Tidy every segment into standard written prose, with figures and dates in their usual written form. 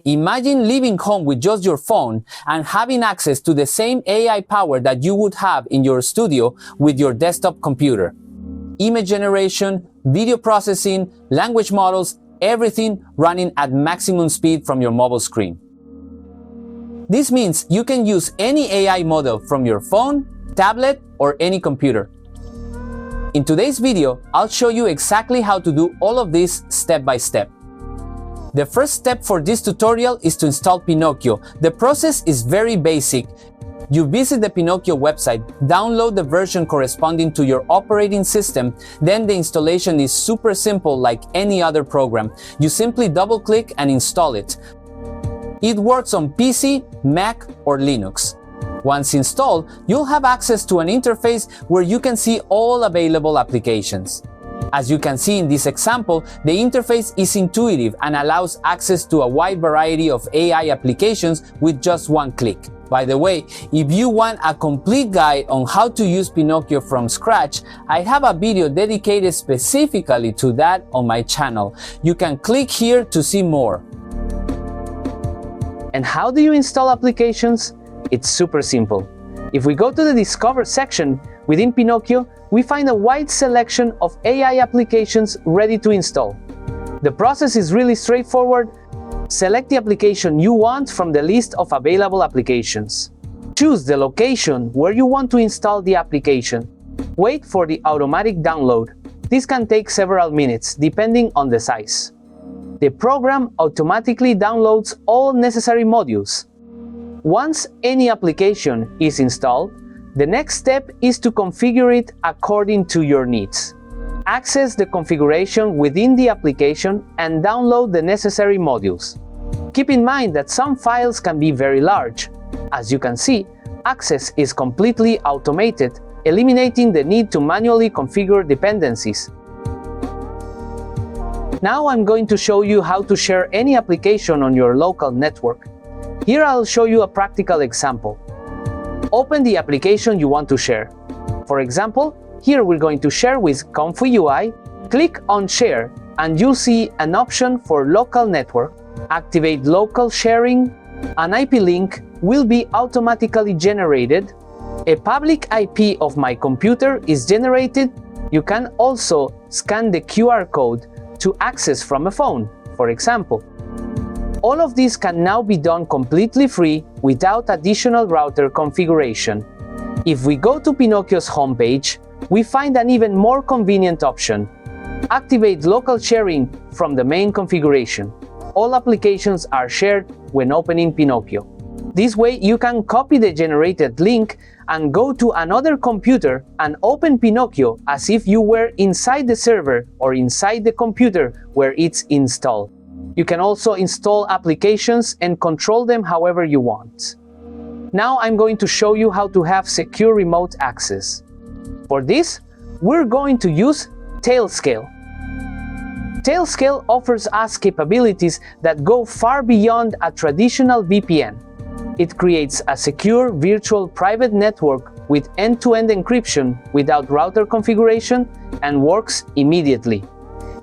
Imagine leaving home with just your phone and having access to the same AI power that you would have in your studio with your desktop computer. Image generation, video processing, language models, everything running at maximum speed from your mobile screen. This means you can use any AI model from your phone, tablet, or any computer. In today's video, I'll show you exactly how to do all of this step by step. The first step for this tutorial is to install Pinokio. The process is very basic. You visit the Pinokio website, download the version corresponding to your operating system, then the installation is super simple like any other program. You simply double-click and install it. It works on PC, Mac, or Linux. Once installed, you'll have access to an interface where you can see all available applications. As you can see in this example, the interface is intuitive and allows access to a wide variety of AI applications with just one click. By the way, if you want a complete guide on how to use Pinokio from scratch, I have a video dedicated specifically to that on my channel. You can click here to see more. And how do you install applications? It's super simple. If we go to the Discover section within Pinokio, we find a wide selection of AI applications ready to install. The process is really straightforward. Select the application you want from the list of available applications. Choose the location where you want to install the application. Wait for the automatic download. This can take several minutes, depending on the size. The program automatically downloads all necessary modules. Once any application is installed, the next step is to configure it according to your needs. Access the configuration within the application and download the necessary modules. Keep in mind that some files can be very large. As you can see, access is completely automated, eliminating the need to manually configure dependencies. Now I'm going to show you how to share any application on your local network. Here I'll show you a practical example. Open the application you want to share. For example, here we're going to share with ComfyUI. Click on Share and you'll see an option for local network. Activate local sharing. An IP link will be automatically generated. A public IP of my computer is generated. You can also scan the QR code to access from a phone, for example. All of this can now be done completely free without additional router configuration. If we go to Pinokio's homepage, we find an even more convenient option. Activate local sharing from the main configuration. All applications are shared when opening Pinokio. This way you can copy the generated link and go to another computer and open Pinokio as if you were inside the server or inside the computer where it's installed. You can also install applications and control them however you want. Now I'm going to show you how to have secure remote access. For this, we're going to use Tailscale. Tailscale offers us capabilities that go far beyond a traditional VPN. It creates a secure virtual private network with end-to-end encryption without router configuration and works immediately.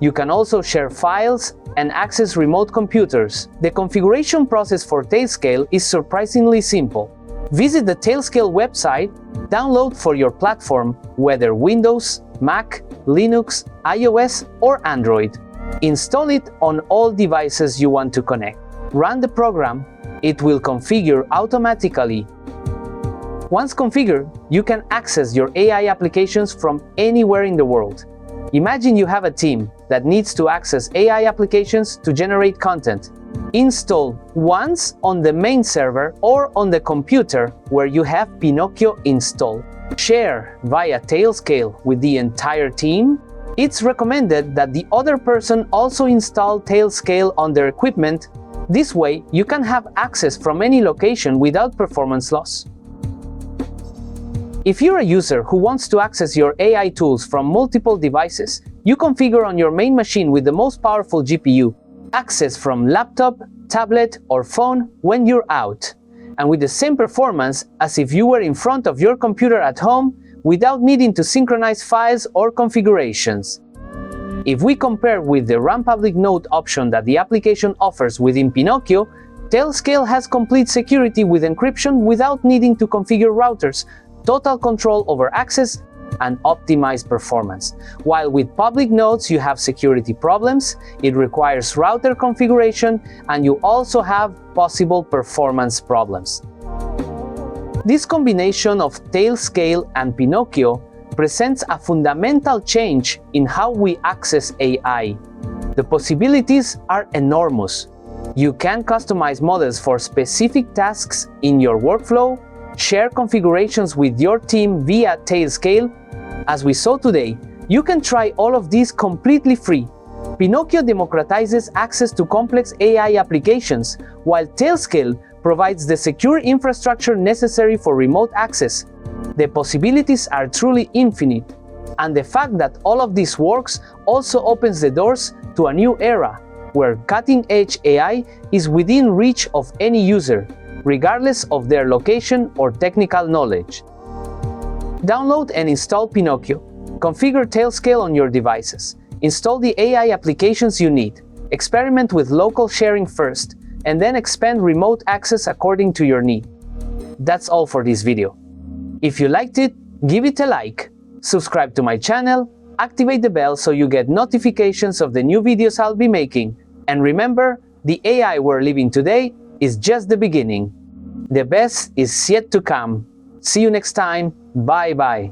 You can also share files and access remote computers. The configuration process for Tailscale is surprisingly simple. Visit the Tailscale website, download for your platform, whether Windows, Mac, Linux, iOS, or Android. Install it on all devices you want to connect. Run the program. It will configure automatically. Once configured, you can access your AI applications from anywhere in the world. Imagine you have a team that needs to access AI applications to generate content. Install once on the main server or on the computer where you have Pinokio installed. Share via Tailscale with the entire team. It's recommended that the other person also install Tailscale on their equipment. This way, you can have access from any location without performance loss. If you're a user who wants to access your AI tools from multiple devices, you configure on your main machine with the most powerful GPU, access from laptop, tablet, or phone when you're out, and with the same performance as if you were in front of your computer at home without needing to synchronize files or configurations. If we compare with the Run Public Node option that the application offers within Pinokio, Tailscale has complete security with encryption without needing to configure routers, total control over access, and optimized performance. While with public nodes you have security problems, it requires router configuration, and you also have possible performance problems. This combination of Tailscale and Pinokio presents a fundamental change in how we access AI. The possibilities are enormous. You can customize models for specific tasks in your workflow, share configurations with your team via Tailscale. As we saw today, you can try all of these completely free. Pinokio democratizes access to complex AI applications, while Tailscale provides the secure infrastructure necessary for remote access. The possibilities are truly infinite, and the fact that all of this works also opens the doors to a new era, where cutting-edge AI is within reach of any user, regardless of their location or technical knowledge. Download and install Pinokio. Configure Tailscale on your devices. Install the AI applications you need. Experiment with local sharing first, and then expand remote access according to your need. That's all for this video. If you liked it, give it a like, subscribe to my channel, activate the bell so you get notifications of the new videos I'll be making, and remember, the AI we're living today is just the beginning. The best is yet to come. See you next time. Bye bye.